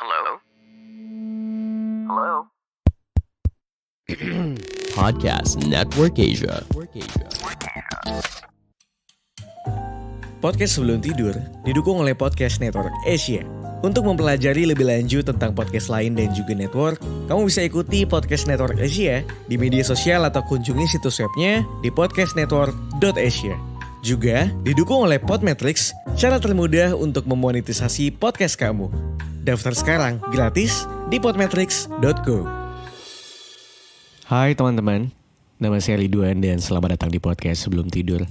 Hello? Hello? Podcast Network Asia. Podcast sebelum tidur didukung oleh Podcast Network Asia. Untuk mempelajari lebih lanjut tentang podcast lain dan juga network, kamu bisa ikuti Podcast Network Asia di media sosial atau kunjungi situs webnya di podcastnetwork.asia. Juga didukung oleh Podmetrics, cara termudah untuk memonetisasi podcast kamu. Daftar sekarang gratis di podmetrics.go. Hai teman-teman, nama saya Ridwan dan selamat datang di podcast sebelum tidur.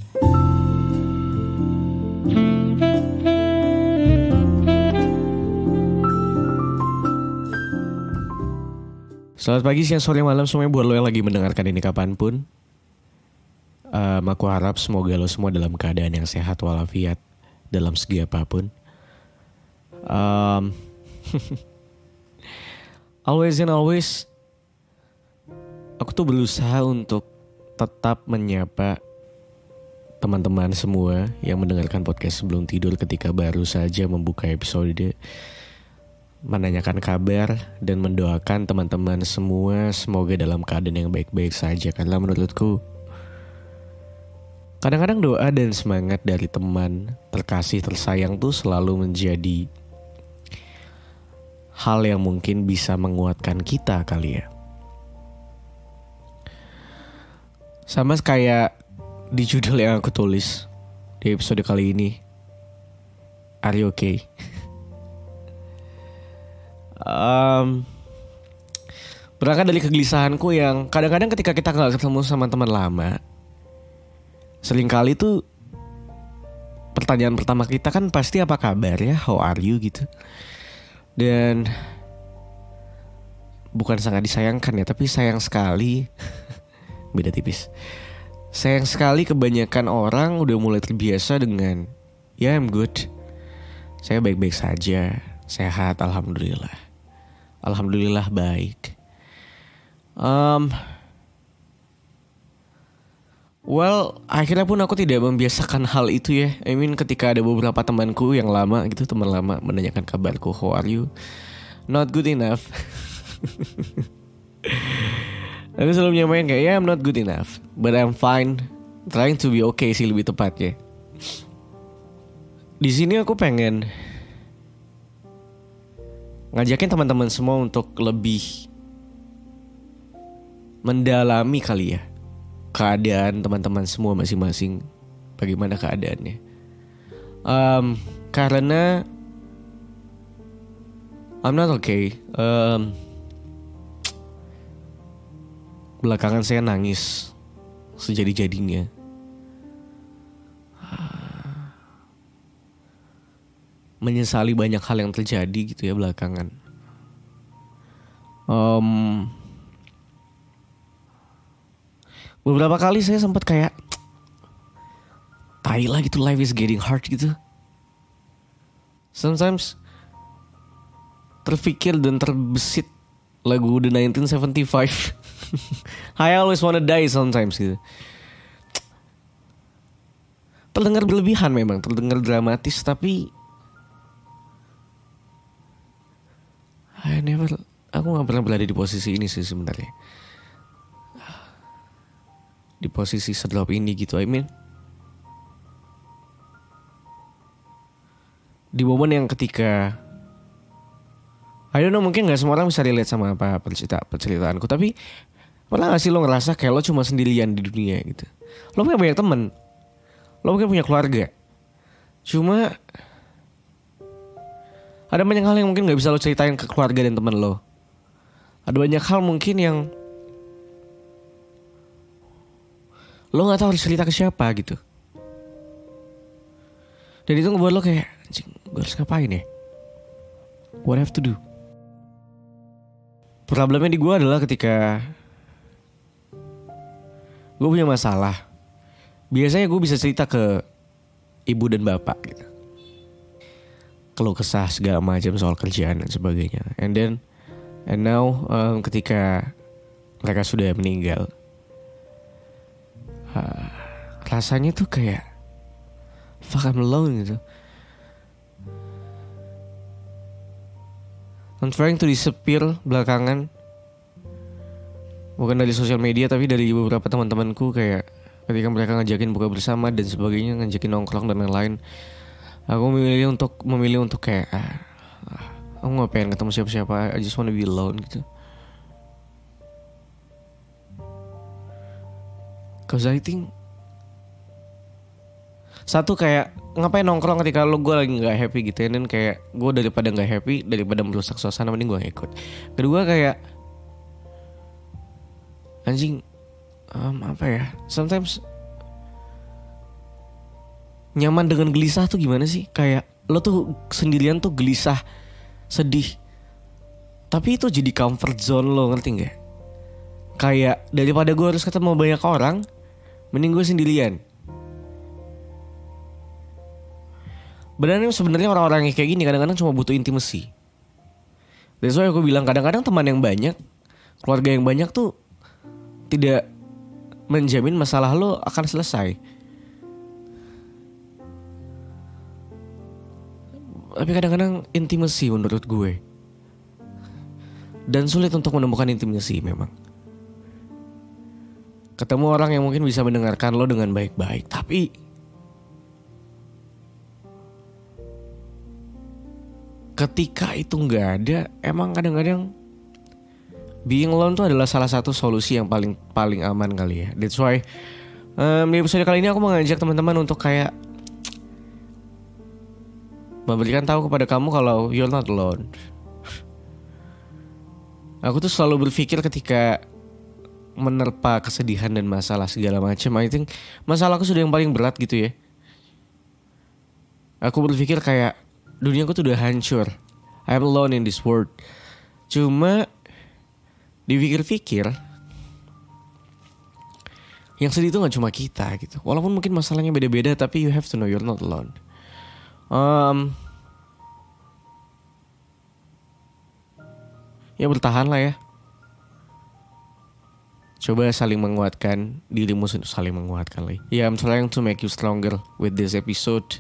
Selamat pagi, siang, sore, malam semuanya buat lo yang lagi mendengarkan ini kapanpun. Aku harap semoga lo semua dalam keadaan yang sehat walafiat dalam segi apapun. Always and always, aku tuh berusaha untuk tetap menyapa teman-teman semua yang mendengarkan podcast sebelum tidur ketika baru saja membuka episode, menanyakan kabar dan mendoakan teman-teman semua semoga dalam keadaan yang baik-baik saja. Karena menurutku kadang-kadang doa dan semangat dari teman terkasih tersayang tuh selalu menjadi hal yang mungkin bisa menguatkan kita kali ya. Sama kayak di judul yang aku tulis di episode kali ini, Are you okay? Berangkat dari kegelisahanku yang kadang-kadang ketika kita gak ketemu sama teman lama, seringkali tuh pertanyaan pertama kita kan pasti apa kabar ya, how are you gitu. Dan bukan sangat disayangkan ya, tapi sayang sekali beda tipis. Sayang sekali kebanyakan orang udah mulai terbiasa dengan ya I'm good, saya baik-baik saja, sehat, Alhamdulillah baik. Well, akhirnya pun aku tidak membiasakan hal itu ya. I mean ketika ada beberapa temanku yang lama gitu, teman lama menanyakan kabarku, how are you? Not good enough. Aku selalu nyamain kayak yeah, I'm not good enough, but I'm fine. Trying to be okay sih lebih tepatnya. Di sini aku pengen ngajakin teman-teman semua untuk lebih mendalami kali ya keadaan teman-teman semua masing-masing, bagaimana keadaannya. Karena I'm not okay. Belakangan saya nangis sejadi-jadinya. Menyesali banyak hal yang terjadi gitu ya belakangan. Beberapa kali saya sempat kayak tai lah gitu, life is getting hard gitu. Sometimes terfikir dan terbesit lagu The 1975. I always wanna die sometimes gitu. Terdengar berlebihan memang, terdengar dramatis, tapi aku gak pernah berada di posisi ini sih sebenarnya. Di posisi sedrop ini gitu, I mean di momen yang ketika I don't know, mungkin gak semua orang bisa relate sama apa perceritaanku, tapi pernah gak sih lo ngerasa kayak lo cuma sendirian di dunia gitu? Lo punya banyak temen, lo mungkin punya keluarga, cuma ada banyak hal yang mungkin gak bisa lo ceritain ke keluarga dan temen lo. Ada banyak hal mungkin yang lo gak tahu harus cerita ke siapa gitu. Dan itu ngebuat lo kayak anjing, gue harus ngapain ya? What I have to do? Problemnya di gue adalah ketika gue punya masalah, biasanya gue bisa cerita ke ibu dan bapak gitu, keluh kesah segala macam soal kerjaan dan sebagainya. And now ketika mereka sudah meninggal, rasanya tuh kayak fuck I'm alone gitu. I'm trying to disappear belakangan. Bukan dari sosial media, tapi dari beberapa teman-temanku, kayak ketika mereka ngajakin buka bersama dan sebagainya, ngajakin nongkrong dan lain-lain, aku memilih untuk kayak aku gak pengen ketemu siapa-siapa. I just wanna be alone gitu. Cause I think satu, kayak ngapain nongkrong ketika gue lagi gak happy gitu ya. Dan kayak gue daripada gak happy, daripada merusak suasana, mending gue gak ikut. Kedua, kayak anjing, apa ya, sometimes nyaman dengan gelisah tuh gimana sih? Kayak lo tuh sendirian tuh gelisah, sedih, tapi itu jadi comfort zone lo, ngerti gak? Kayak daripada gue harus ketemu banyak orang, mending gue sendirian. Sebenarnya orang-orang yang kayak gini kadang-kadang cuma butuh intimacy. That's why aku bilang kadang-kadang teman yang banyak, keluarga yang banyak tuh tidak menjamin masalah lo akan selesai. Tapi kadang-kadang intimacy menurut gue, dan sulit untuk menemukan intimacy memang. Ketemu orang yang mungkin bisa mendengarkan lo dengan baik-baik, tapi ketika itu gak ada, emang kadang-kadang being alone tuh adalah salah satu solusi yang paling aman kali ya. That's why di episode kali ini aku mengajak teman-teman untuk kayak memberikan tahu kepada kamu kalau you're not alone. Aku tuh selalu berpikir ketika menerpa kesedihan dan masalah segala macam, I think masalahku sudah yang paling berat gitu ya. Aku berpikir kayak duniaku tuh udah hancur, I'm alone in this world. Cuma dipikir-pikir, yang sedih itu gak cuma kita gitu. Walaupun mungkin masalahnya beda-beda, tapi you have to know you're not alone. Ya bertahan lah ya. Coba saling menguatkan dirimu, saling menguatkan lagi. Yeah, I'm trying to make you stronger with this episode.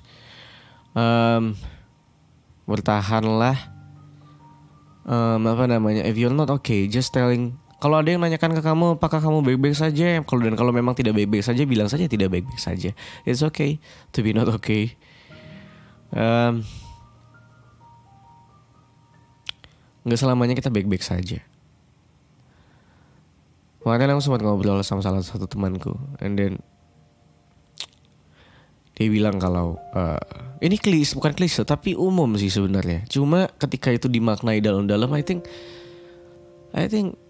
Bertahanlah. If you're not okay, just telling. Kalau ada yang nanyakan ke kamu apakah kamu baik-baik saja, kalau memang tidak baik-baik saja, bilang saja tidak baik-baik saja. It's okay to be not okay. Nggak selamanya kita baik-baik saja. Makanya aku sempat ngobrol sama salah satu temanku, and then dia bilang kalau ini bukan klise tapi umum sih sebenarnya. Cuma ketika itu dimaknai dalam-dalam, I think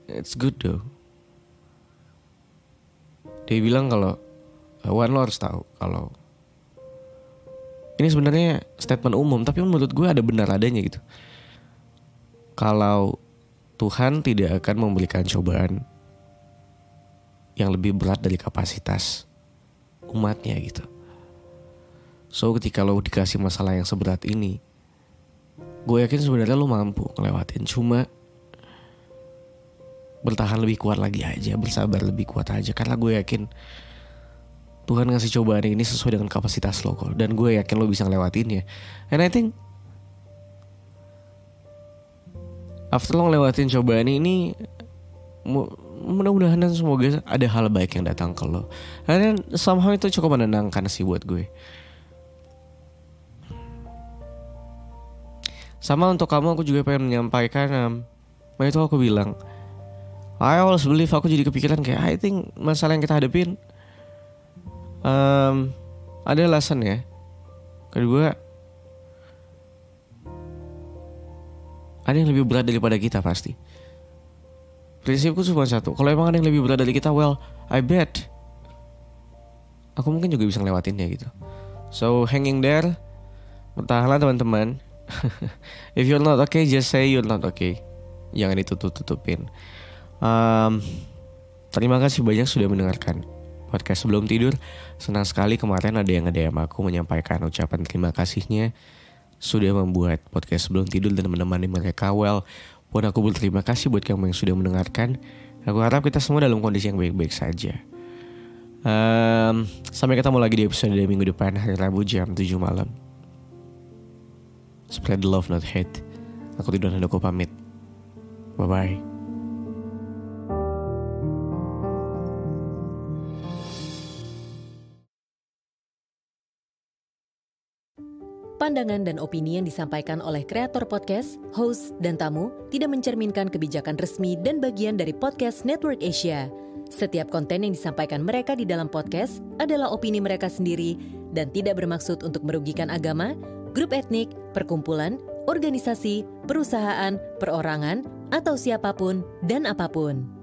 it's good though. Dia bilang kalau Wan, lo harus tahu kalau ini sebenarnya statement umum, tapi menurut gue ada benar adanya gitu. Kalau Tuhan tidak akan memberikan cobaan yang lebih berat dari kapasitas umatnya gitu. So ketika lo dikasih masalah yang seberat ini, gue yakin sebenarnya lo mampu ngelewatin. Cuma bertahan lebih kuat lagi aja, bersabar lebih kuat aja. Karena gue yakin Tuhan ngasih cobaan ini sesuai dengan kapasitas lo kok. Dan gue yakin lo bisa ngelewatinnya. And I think after lo ngelewatin cobaan ini, mudah-mudahan dan semoga ada hal baik yang datang ke lo. Dan somehow itu cukup menenangkan sih buat gue. Sama untuk kamu, aku juga pengen menyampaikan itu aku bilang, I always believe, aku jadi kepikiran kayak I think masalah yang kita hadapin ada lesson ya. Kedua, ada yang lebih berat daripada kita pasti. Prinsipku cuma satu, kalau emang ada yang lebih berat dari kita, well, I bet aku mungkin juga bisa ngelewatinnya gitu. So hanging there, bertahanlah teman-teman. If you're not okay, just say you're not okay. Jangan ditutup-tutupin. Terima kasih banyak sudah mendengarkan podcast sebelum tidur. Senang sekali kemarin ada yang nge-DM aku menyampaikan ucapan terima kasihnya sudah membuat podcast sebelum tidur dan menemani mereka. Well, pun aku berterima kasih buat kamu yang sudah mendengarkan. Aku harap kita semua dalam kondisi yang baik-baik saja. Sampai ketemu lagi di episode minggu depan, hari Rabu jam 7 malam. Spread love, not hate. Aku Ridwan Handoko pamit. Bye-bye. Pandangan dan opini yang disampaikan oleh kreator podcast, host, dan tamu tidak mencerminkan kebijakan resmi dan bagian dari Podcast Network Asia. Setiap konten yang disampaikan mereka di dalam podcast adalah opini mereka sendiri dan tidak bermaksud untuk merugikan agama, grup etnik, perkumpulan, organisasi, perusahaan, perorangan, atau siapapun dan apapun.